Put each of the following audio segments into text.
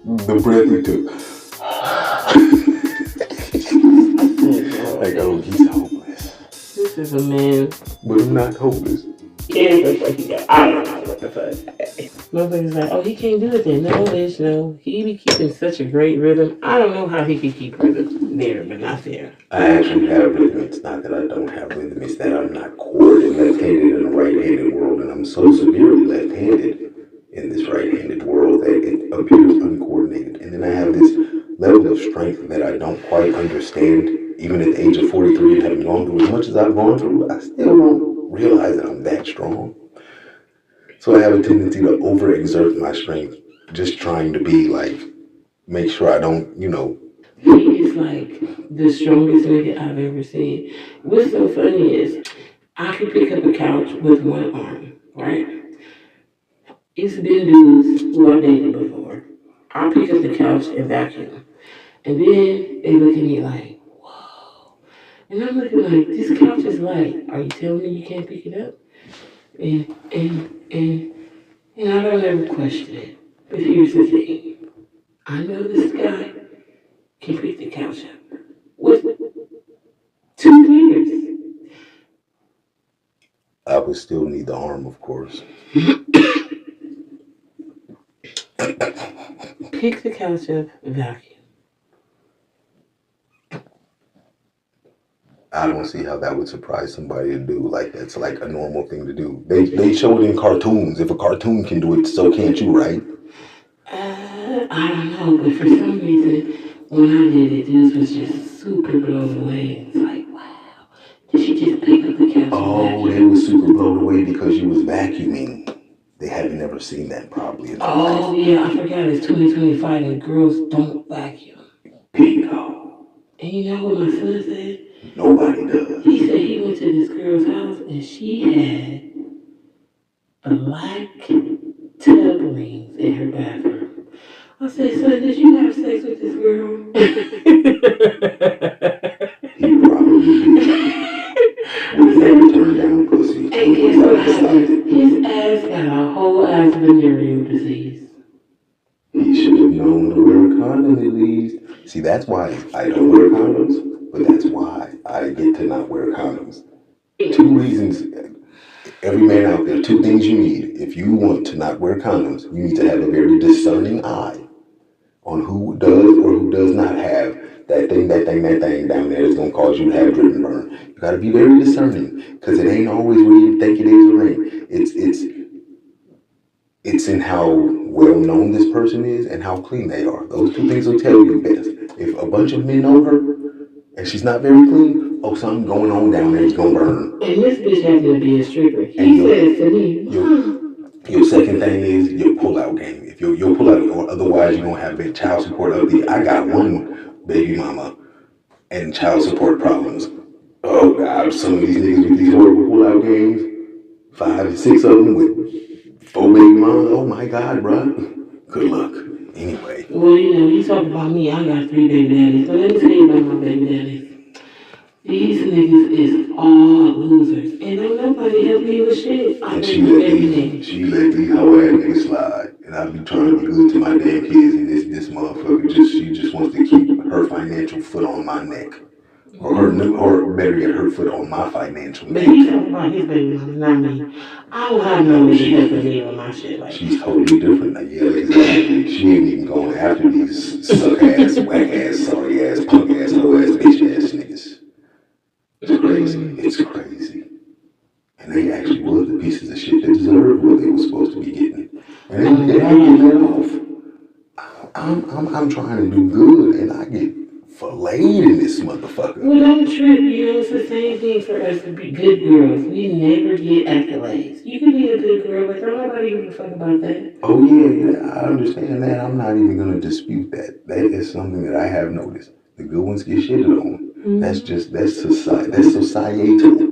The breath he took. Like, oh, he's hopeless. This is a man. But I'm not hopeless. Yeah, that's like he got. I don't know what the fuck. Motherfuckers like, oh, he can't do it then. No, bitch, no. He be keeping such a great rhythm. I don't know how he can keep rhythm there, but not there. I actually have rhythm. It's not that I don't have rhythm. It's that I'm not coordinated left-handed in a right-handed world, and I'm so severely left-handed in this right-handed world that it appears uncoordinated. And then I have this level of strength that I don't quite understand. Even at the age of 43 and having gone through as much as I've gone through, I still don't realize that I'm that strong. So I have a tendency to overexert my strength, just trying to be like, make sure I don't, He is like the strongest nigga I've ever seen. What's so funny is, I could pick up a couch with one arm, right? It's been dudes who I've dated before. I'll pick up the couch and vacuum. And then they look at me like, whoa. And I'm looking like, this couch is light. Are you telling me you can't pick it up? And I don't ever question it. But here's the thing. I know this guy can pick the couch up with 2 fingers. I would still need the arm, of course. Pick the couch up, vacuum. I don't see how that would surprise somebody to do. Like, that's like a normal thing to do. They show it in cartoons. If a cartoon can do it, so can't you, right? I don't know, but for some reason, when I did it, this was just super blown away. It's like, wow, did she just pick up the couch? Oh, they were super blown away because you was vacuuming. They had never seen that probably. Oh, yeah, I forgot it's 2025 and girls don't vacuum. Bingo. And you know what my son said? Nobody does. He said he went to this girl's house and she had black tub rings in her bathroom. I said, son, did you have sex with this girl? He probably did. Would never turn down pussy. And guess what happened? His ass got a whole ass venereal disease. He should have known to wear a condom at least. See, that's why I don't wear condoms, but that's why I get to not wear condoms. 2 reasons. Every man out there, 2 things you need. If you want to not wear condoms, you need to have a very discerning eye on who does or who does not have that thing down there that's going to cause you to have drip and burn. You got to be very discerning because it ain't always where you think it is or ain't. It's in how well known this person is and how clean they are. Those 2 things will tell you best. If a bunch of men know her and she's not very clean, oh, something going on down there is going to burn. And this bitch happened to be a stripper. He said to me, your second thing is your pull-out game. If your pull-out, or otherwise you're going to have big child support of the, I got one baby mama and child support problems. Oh, God, some of these niggas with these horrible pull-out games, 5 to 6 of them with 4 baby mamas. Oh, my God, bro. Good luck. Anyway. Well, you talk about me. I got 3 baby daddies. But let me tell you about my baby daddies. These niggas is all losers. And don't nobody help me with shit. I she let these hoe ass niggas slide. And I be trying to be good to my damn kids, and this motherfucker she just wants to keep her financial foot on my neck. Or better yet, her foot on my financial neck. But he talking about his baby mama, not me. I don't have no nigga helping me with my shit like she's totally different. Like, yeah, exactly. She ain't even going after these suck ass, whack ass, sorry ass, punk ass, hoe ass, bitch ass niggas. It's crazy. It's crazy. And they actually was the pieces of shit that deserved what they were supposed to be getting. And they get let off. I'm trying to do good and I get filleted in this motherfucker. Well, don't trip. It's the same thing for us to be good girls. We never get accolades. You can be a good girl, but don't nobody give a fuck about that. Oh, yeah, I understand that. I'm not even going to dispute that. That is something that I have noticed. The good ones get shitted on. Mm-hmm. That's societal.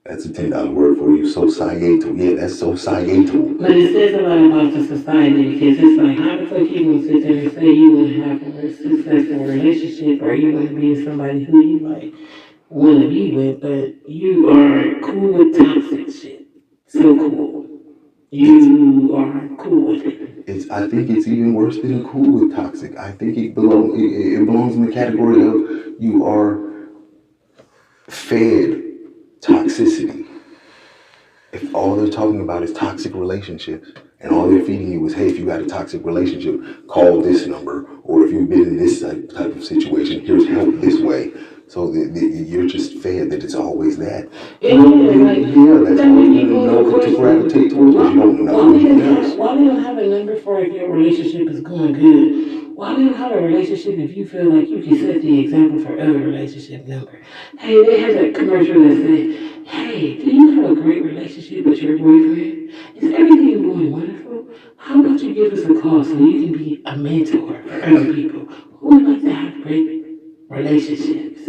That's a $10 word for you. Societal. Yeah, that's societal. But it says a lot about the society because it's like, how the fuck you gonna sit there and say you want to have a successful relationship or you want to be with somebody who you like want to be with, but you are cool with toxic shit. So cool. You are cool with it. I think it's even worse than cool with toxic. I think it belongs in the category of you are fed toxicity. If all they're talking about is toxic relationships and all they're feeding you is, hey, if you got a toxic relationship, call this number, or if you've been in this type of situation, here's help this way. So you're just fed that it's always that. Yeah, like, yeah, that's all you know to gravitate towards because you don't know anything else. why we don't have a number for if your relationship is going good? Why we don't have a relationship if you feel like you can set the example for other relationship number? Hey, they had a commercial that said, hey, do you have a great relationship with your boyfriend? Is everything going wonderful? How about you give us a call so you can be a mentor for other people who would like to have great relationships?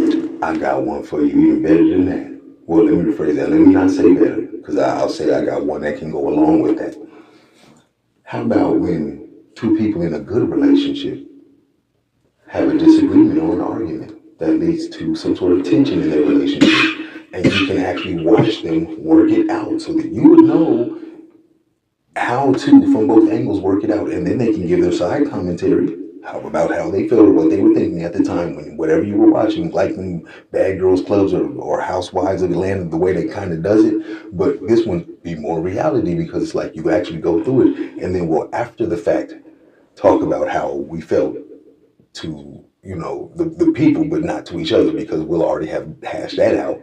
I got one for you even better than that. Well, let me rephrase that. Let me not say better, because I'll say I got one that can go along with that. How about when two people in a good relationship have a disagreement or an argument that leads to some sort of tension in their relationship, and you can actually watch them work it out so that you would know how to, from both angles, work it out, and then they can give their side commentary about how they felt or what they were thinking at the time when whatever you were watching, like them Bad Girls Clubs or Housewives of Atlanta, the way they kind of does it. But this one be more reality because it's like you actually go through it, and then we'll after the fact talk about how we felt to the people, but not to each other because we'll already have hashed that out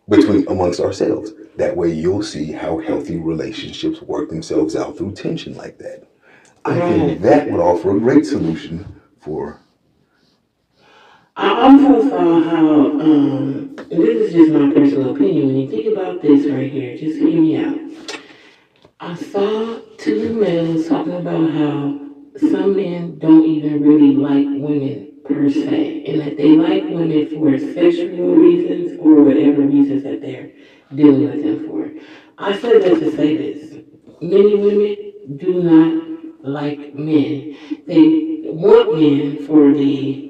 between amongst ourselves. That way you'll see how healthy relationships work themselves out through tension like that. I think that would offer a great solution for. I also saw how, and this is just my personal opinion, when you think about this right here, just hear me out. I saw two men talking about how some men don't even really like women per se, and that they like women for sexual reasons or whatever reasons that they're dealing with them for. I said that to say this. Many women do not like men. They want men for the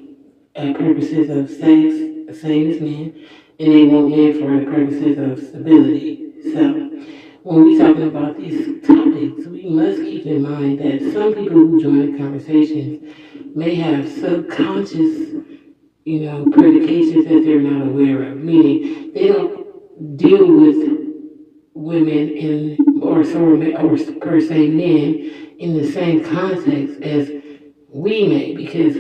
purposes of sex, same as men, and they want men for the purposes of stability. So, when we're talking about these topics, we must keep in mind that some people who join the conversations may have subconscious, predications that they're not aware of, meaning they don't deal with women or per se men in the same context as we may because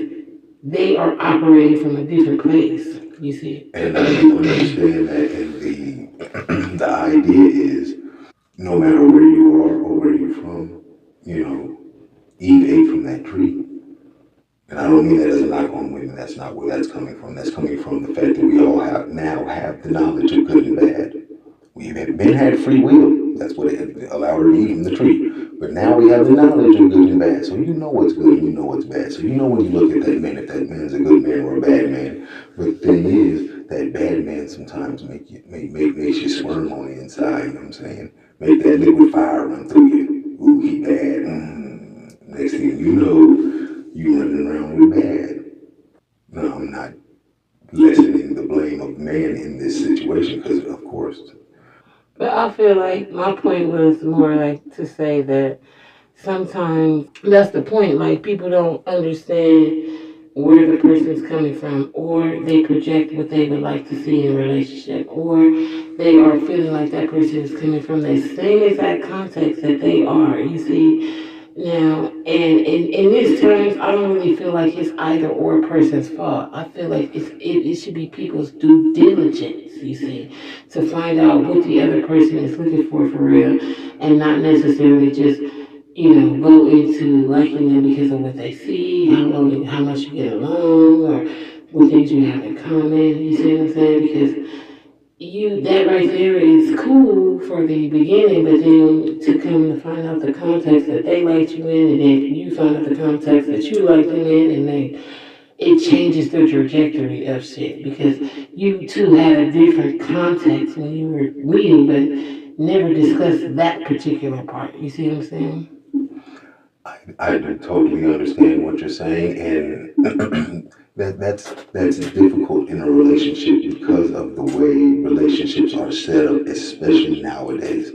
they are operating from a different place, you see. And I understand that, and the idea is no matter where you are or where you're from, Eve ate from that tree. And I don't mean that as a knock on women. That's not where that's coming from. That's coming from the fact that we all now have the knowledge of good and bad. We've been had free will. That's what it allowed her to eat from the tree. But now we have the knowledge of good and bad. So you know what's good and you know what's bad. So you know when you look at that man, if that man's a good man or a bad man. But the thing is, that bad man sometimes makes you squirm on the inside, you know what I'm saying? Make that liquid fire run through you. Ooh, he bad. Next thing you know, you running around with bad. No, I'm not lessening the blame of man in this situation because, of course. But I feel like my point was more like to say that sometimes that's the point. Like people don't understand where the person's coming from, or they project what they would like to see in a relationship, or they are feeling like that person is coming from the same exact context that they are. You see. Now, and in this terms, I don't really feel like it's either or person's fault. I feel like it should be people's due diligence, you see, to find out what the other person is looking for real, and not necessarily just, go into liking them because of what they see, how much you get along, or what things you have in common, you see what I'm saying? Because that right there is cool for the beginning, but then to come to find out the context that they liked you in, and then you find out the context that you liked them in, and then it changes the trajectory of shit because you two had a different context when you were meeting, but never discussed that particular part. You see what I'm saying? I totally understand what you're saying, and that's difficult in a relationship because of the way relationships are set up, especially nowadays.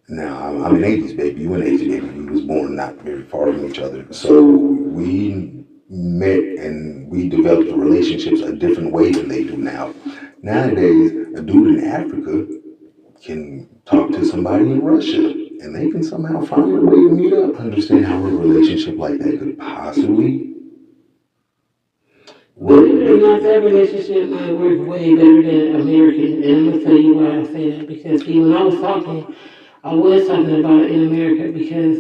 Now, I'm an 80s baby, you an 80s baby. We was born not very far from each other. So we met and we developed relationships a different way than they do now. Nowadays, a dude in Africa can talk to somebody in Russia and they can somehow find a way to meet up. Understand how a relationship like that could possibly work. Believe it or not, that relationship might work way better than American. And I'm gonna tell you why I say that. Because see, when I was talking about in America because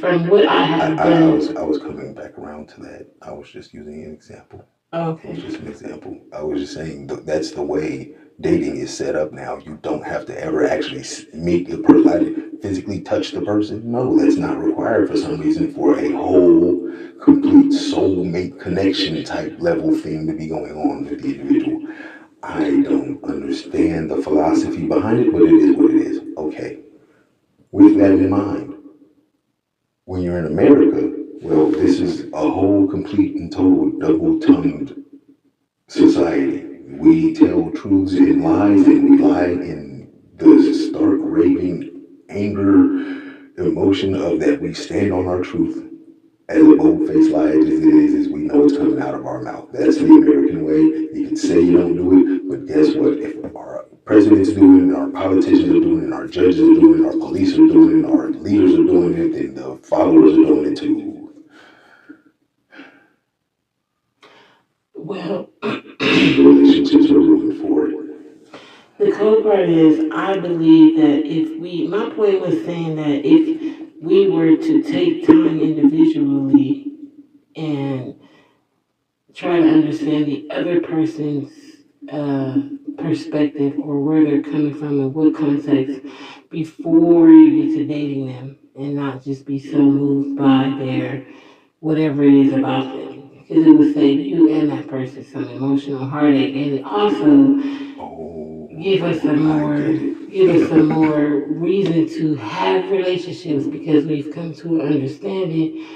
from what I have done. I was coming back around to that. I was just using an example. It was Okay. just an example. I was just saying that's the way dating is set up now. You don't have to ever actually meet the person, physically touch the person. No, that's not required for some reason for a whole, complete soulmate connection type level thing to be going on with the individual. I don't understand the philosophy behind it, but it is what it is. Okay. With that in mind, when you're in America, well, this is a whole complete and total double tongued society. We tell truths in lies and we lie in the stark, raving anger emotion of that we stand on our truth as a bold-faced lie as it is we know it's coming out of our mouth. That's the American way. You can say you don't do it, but guess what? If our president's doing it, our politicians are doing it, our judges are doing it, our police are doing it, our leaders are doing it, then the followers are doing it too. Well, The relationships are ruined for it. the cool part is, I believe that my point was saying that if we were to take time individually and try to understand the other person's uh, perspective or where they're coming from and what context before you get to dating them and not just be so moved by their whatever it is about them. Because it would save you and that person some emotional heartache and also Oh, give us some more I get it. give us some more reason to have relationships because we've come to an understanding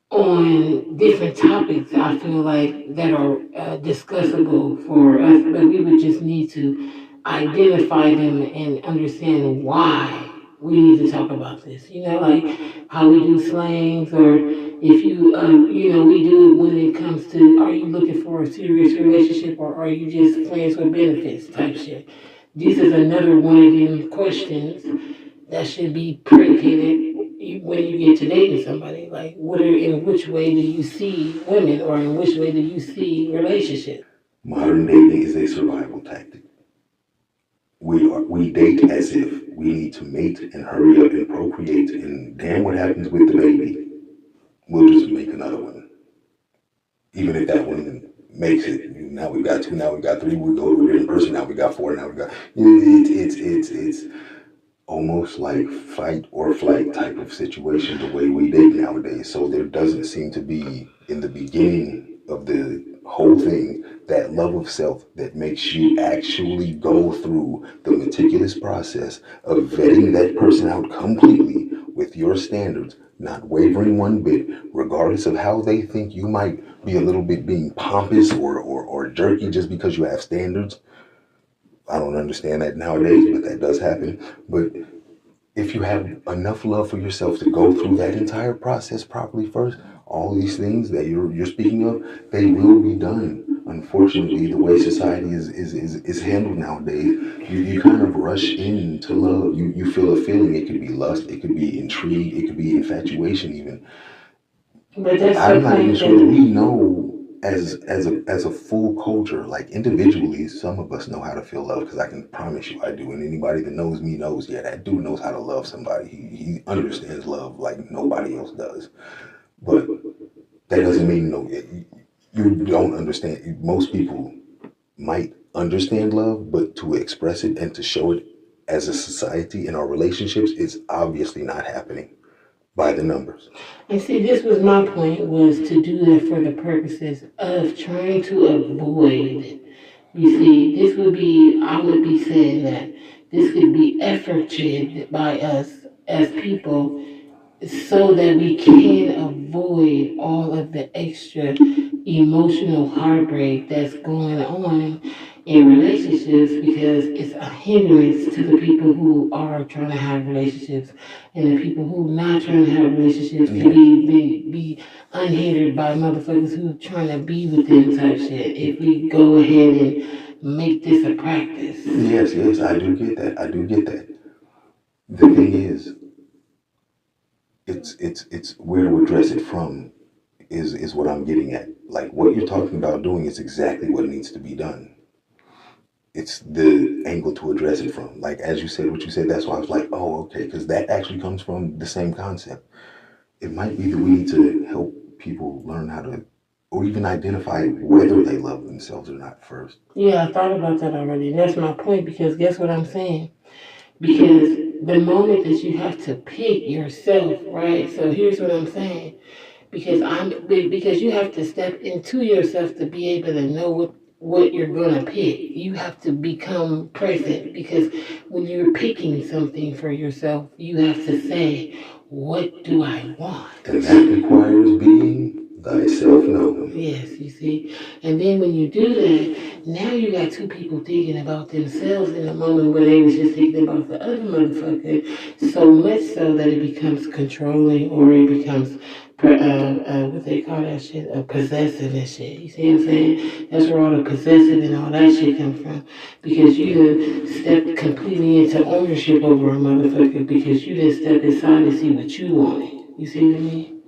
on different topics I feel like that are discussable for us, but we would just need to identify them and understand why we need to talk about this. You know, like how we do slangs, or if we do it when it comes to are you looking for a serious relationship or are you just friends with benefits type shit. This is another one of them questions that should be predicated when you get to dating somebody. Like, in which way do you see women, or in which way do you see relationships? Modern dating is a survival tactic. We date as if we need to mate and hurry up and procreate, and damn what happens with the baby. We'll just make another one. Even if that one makes it. Now we got two, now we got three, we go to a different person, now we got four, now we got it's almost like fight or flight type of situation the way we date nowadays. So there doesn't seem to be in the beginning of the whole thing that love of self that makes you actually go through the meticulous process of vetting that person out completely with your standards, not wavering one bit, regardless of how they think you might be a little bit being pompous or jerky just because you have standards. I don't understand that nowadays, but that does happen. But if you have enough love for yourself to go through that entire process properly first, all these things that you're speaking of, they will be done. Unfortunately, the way society is handled nowadays, you kind of rush into love. You feel a feeling. It could be lust, it could be intrigue, it could be infatuation even. But that's I'm the not even point sure that we that know as a full culture, like individually, some of us know how to feel love because I can promise you I do. And anybody that knows me knows, yeah, that dude knows how to love somebody. He understands love like nobody else does. But that doesn't mean you don't understand. Most people might understand love, but to express it and to show it as a society in our relationships, it's obviously not happening by the numbers. and see, this was my point, was to do that for the purposes of trying to avoid. You see, I would be saying that this could be efforted by us as people so that we can avoid all of the extra emotional heartbreak that's going on in relationships because it's a hindrance to the people who are trying to have relationships, and the people who not trying to have relationships can be unhindered by motherfuckers who trying to be with them type shit. If we go ahead and make this a practice. Yes, I do get that. I do get that. The thing is, it's where to address it from is what I'm getting at. Like what you're talking about doing is exactly what needs to be done. It's the angle to address it from. Like as you said, what you said. That's why I was like, oh, okay, because that actually comes from the same concept. It might be that we need to help people learn how to, or even identify whether they love themselves or not first. Yeah, I thought about that already. That's my point because guess what I'm saying? Because the moment that you have to pick yourself, right? So here's what I'm saying. Because you have to step into yourself to be able to know what you're gonna pick. You have to become present because when you're picking something for yourself, you have to say, what do I want? And that requires being thyself known. Yes, you see. And then when you do that, now you got two people thinking about themselves in a moment where they was just thinking about the other motherfucker. So much so that it becomes controlling or it becomes what they call that shit, possessive and shit. You see what I'm saying? That's where all the possessive and all that shit come from. Because you done stepped completely into ownership over a motherfucker because you didn't step inside to see what you wanted. You see what I mean?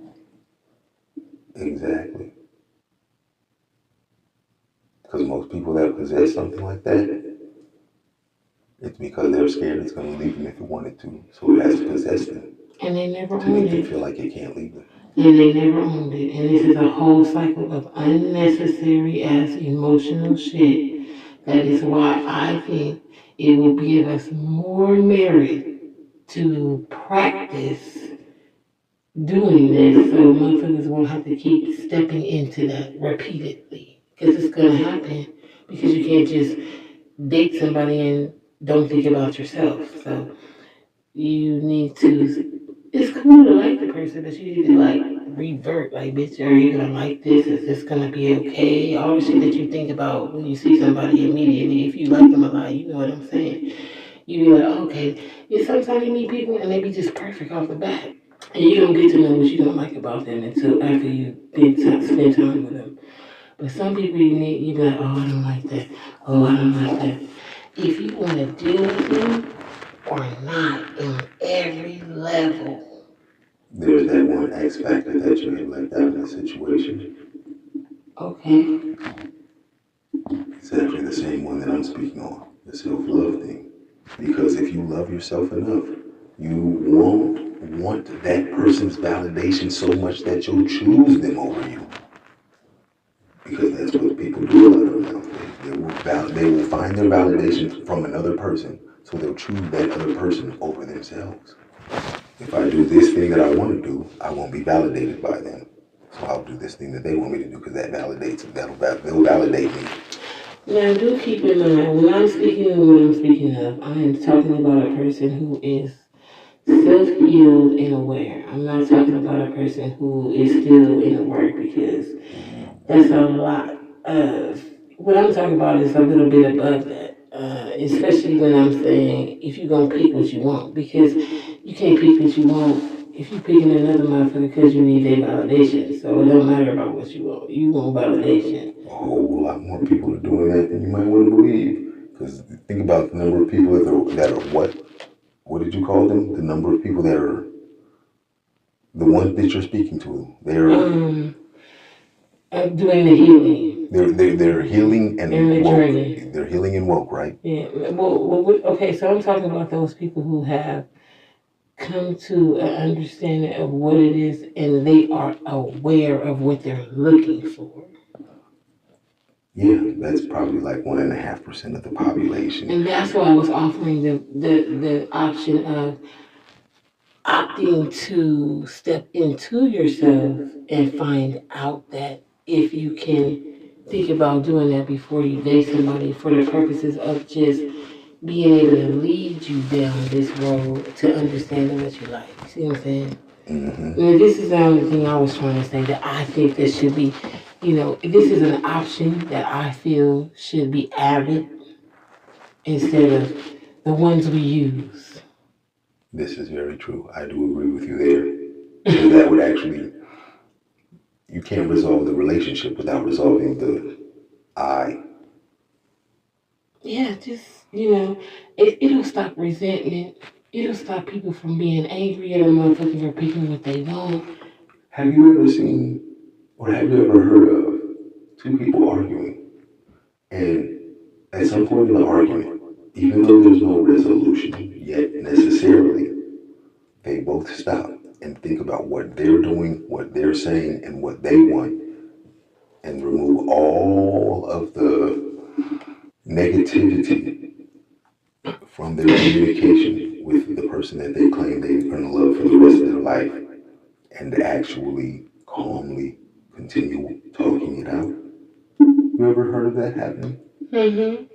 Exactly. Because most people that possess something like that, it's because they're scared it's going to leave them if it wanted to. So it has to possess them. And they never to make owned them it. feel like it can't leave them. And they never owned it. And this is a whole cycle of unnecessary ass emotional shit. That is why I think it will give us more merit to practice doing this so motherfuckers won't have to keep stepping into that repeatedly. Because it's going to happen. Because you can't just date somebody and don't think about yourself. So you need to. It's cool to like the person, but you need to like revert. Like, bitch, are you gonna like this? Is this gonna be okay? All the shit that you think about when you see somebody immediately. If you like them a lot, you know what I'm saying. You be like, okay. Yeah, sometimes you meet people and they be just perfect off the bat, and you don't get to know what you don't like about them until after you spend time with them. But some people you be like, oh, I don't like that. Oh, I don't like that. If you want to deal with them or not in every level. There's that one X factor that you get left out in the situation. Okay. It's actually the same one that I'm speaking on, the self-love thing. Because if you love yourself enough, you won't want that person's validation so much that you'll choose them over you. Because that's what people do a lot of now. They will find their validation from another person, so they'll choose that other person over themselves. If I do this thing that I want to do, I won't be validated by them. So I'll do this thing that they want me to do because that validates them. They'll validate me. Now, do keep in mind, when I'm speaking of what I'm speaking of, I am talking about a person who is self-healed and aware. I'm not talking about a person who is still in the work because that's a lot of what I'm talking about is a little bit above that. Especially when I'm saying if you're gonna pick what you want, because you can't pick what you want if you're picking another motherfucker because you need their validation. So it don't matter about what you want. You want validation. A whole lot more people are doing that than you might want to believe. Because think about the number of people that are what? What did you call them? The number of people that are the ones that you're speaking to. They're doing the healing. They're healing and the woke. Journey. They're healing and woke, right? Yeah. Okay. So I'm talking about those people who have come to an understanding of what it is, and they are aware of what they're looking for. Yeah, that's probably like 1.5% of the population. And that's why I was offering the option of opting to step into yourself and find out that if you can think about doing that before you date somebody for the purposes of just being able to lead you down this road to understanding what you like. You see what I'm saying? Mm-hmm. And this is the only thing I was trying to say that I think that should be, this is an option that I feel should be added instead of the ones we use. This is very true. I do agree with you there. So that would actually, you can't resolve the relationship without resolving the I. Yeah, just, it'll stop resentment. It'll stop people from being angry at a motherfucker for picking what they want. Have you ever seen, or have you ever heard of two people arguing, and at some point in the argument, even though there's no resolution yet necessarily, they both stop and think about what they're doing, what they're saying, and what they want, and remove all of the negativity from their communication with the person that they claim they're going to love for the rest of their life, and actually calmly continue talking it out. You ever heard of that happening? Mm-hmm.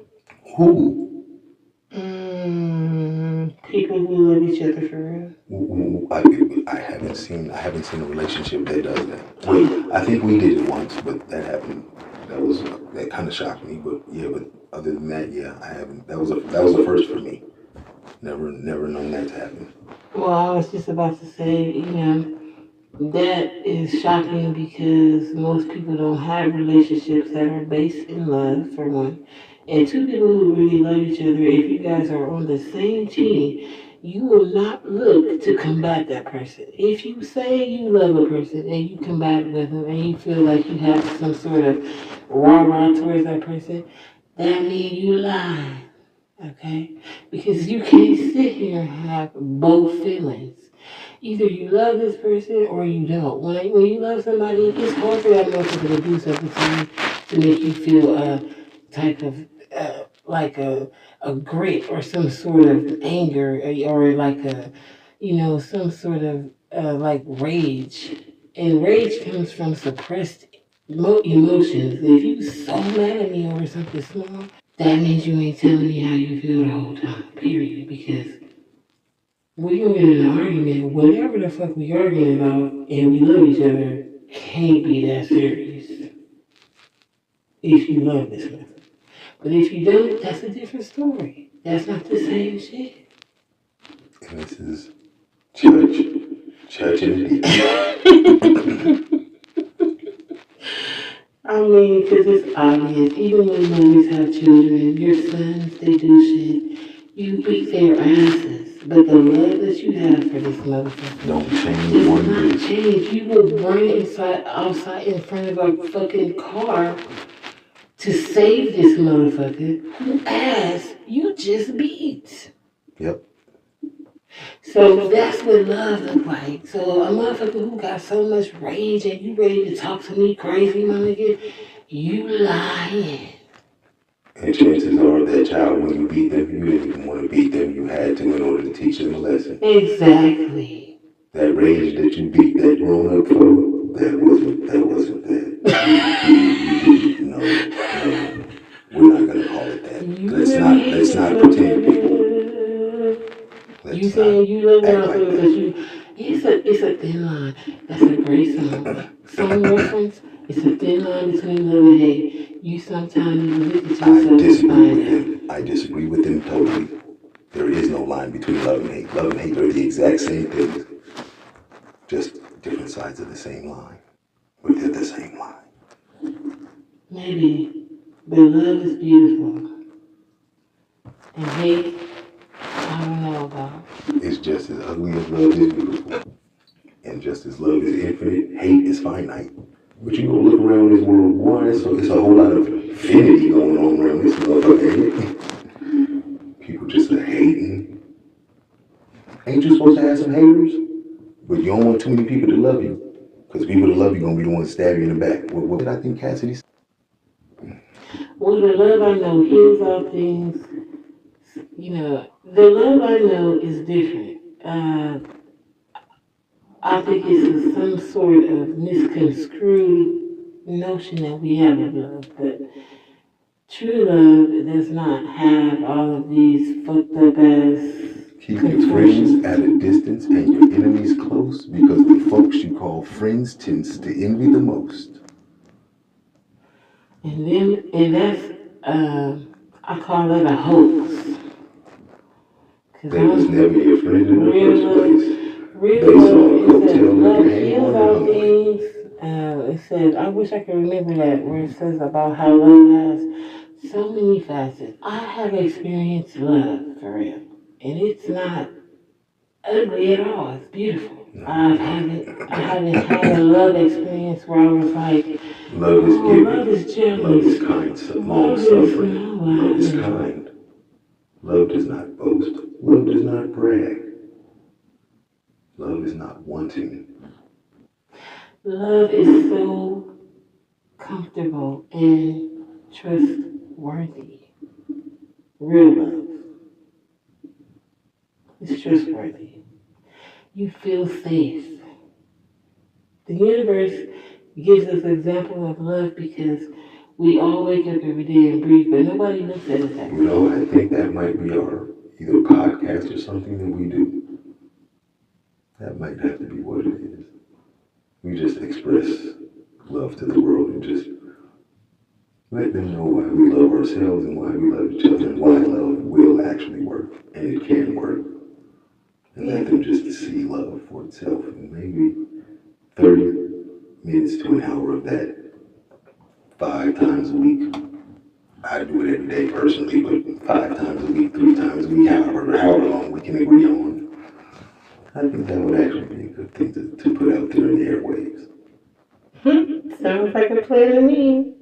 Who? People who love each other for real. I haven't seen a relationship that does that. Wait, I think we did it once, but that happened. That kind of shocked me. But yeah, but other than that, yeah, I haven't. That was a first for me. Never known that to happen. Well, I was just about to say, that is shocking because most people don't have relationships that are based in love, for one. And two people who really love each other, if you guys are on the same team, you will not look to combat that person. If you say you love a person and you combat with them and you feel like you have some sort of rah-rah towards that person, that means you lie. Okay? Because you can't sit here and have both feelings. Either you love this person or you don't. When you love somebody, it's hard for that motherfucker to do something to you to make you feel a type of like a grit or some sort of anger or like some sort of like rage. And rage comes from suppressed emotions. If you so mad at me over something small, that means you ain't telling me how you feel the whole time. Period. Because we gonna get in an argument, whatever the fuck we arguing about, and we love each other, can't be that serious. If you love this person. But if you don't, that's a different story. That's not the same shit. And this is church indeed. I mean, because it's obvious. Even when mothers have children, your sons, they do shit. You beat their asses. But the love that you have for this motherfucker Don't change does one not bit. change. You will run outside in front of a fucking car to save this motherfucker who ass you just beat. Yep. So that's what love look like. So a motherfucker who got so much rage and you ready to talk to me crazy, my nigga, you lying. And chances are that child, when you beat them, you didn't even want to beat them. You had to in order to teach them a lesson. Exactly. That rage that you beat that grown up for, that wasn't that. You didn't. No. We're not gonna call it that. Let's not pretend, people. You saying you love me also because it's a thin line. That's a great song. Song reference, it's a thin line between love and hate. You sometimes need to look at yourself and find out. I disagree with them totally. There is no line between love and hate. Love and hate are the exact same things, just different sides of the same line. But they're the same line. Maybe, but love is beautiful. And hate, I don't know about. It's just as ugly as love is beautiful. And just as love is infinite, hate is finite. But you gonna look around this world, boy, it's a whole lot of infinity going on around this motherfucker. People just are hating. Ain't you supposed to have some haters? But you don't want too many people to love you. Because people that love you gonna be the ones to stab you in the back. What did I think Cassidy said? Well, the love I know heals all things. The love I know is different. I think it's some sort of misconstrued notion that we have of love, but true love does not have all of these fucked up ass. Keep your friends at a distance and your enemies close because the folks you call friends tends to envy the most. And that's, I call that a hoax. They was never your friend in the real first love, place. real They saw love. a It says coattail love and came heals on and all hung on it. things. It says, I wish I could remember that where it says about how love has so many facets. I have experienced love for real, and it's not ugly at all. It's beautiful. I haven't had a love experience where I was like, Love is oh, love giving. is Love is jealous. kind, long Love is suffering. no, I Love is haven't. kind. Love does not boast. Love does not brag. Love is not wanting. Love is so comfortable and trustworthy. Real love is trustworthy. You feel safe. The universe gives us an example of love because we all wake up every day and breathe, but nobody looks at us that You way. know, I think that might be our either podcast or something that we do. That might have to be what it is. We just express love to the world and just let them know why we love ourselves and why we love each other and why love will actually work and it can work. And let them just see love for itself. And maybe 30 minutes to an hour of that 5 times a week. I do it every day personally, but 5 times a week, 3 times a week, however long we can agree on. I think that would actually be a good thing to put out there in the airwaves. Sounds like a plan to me.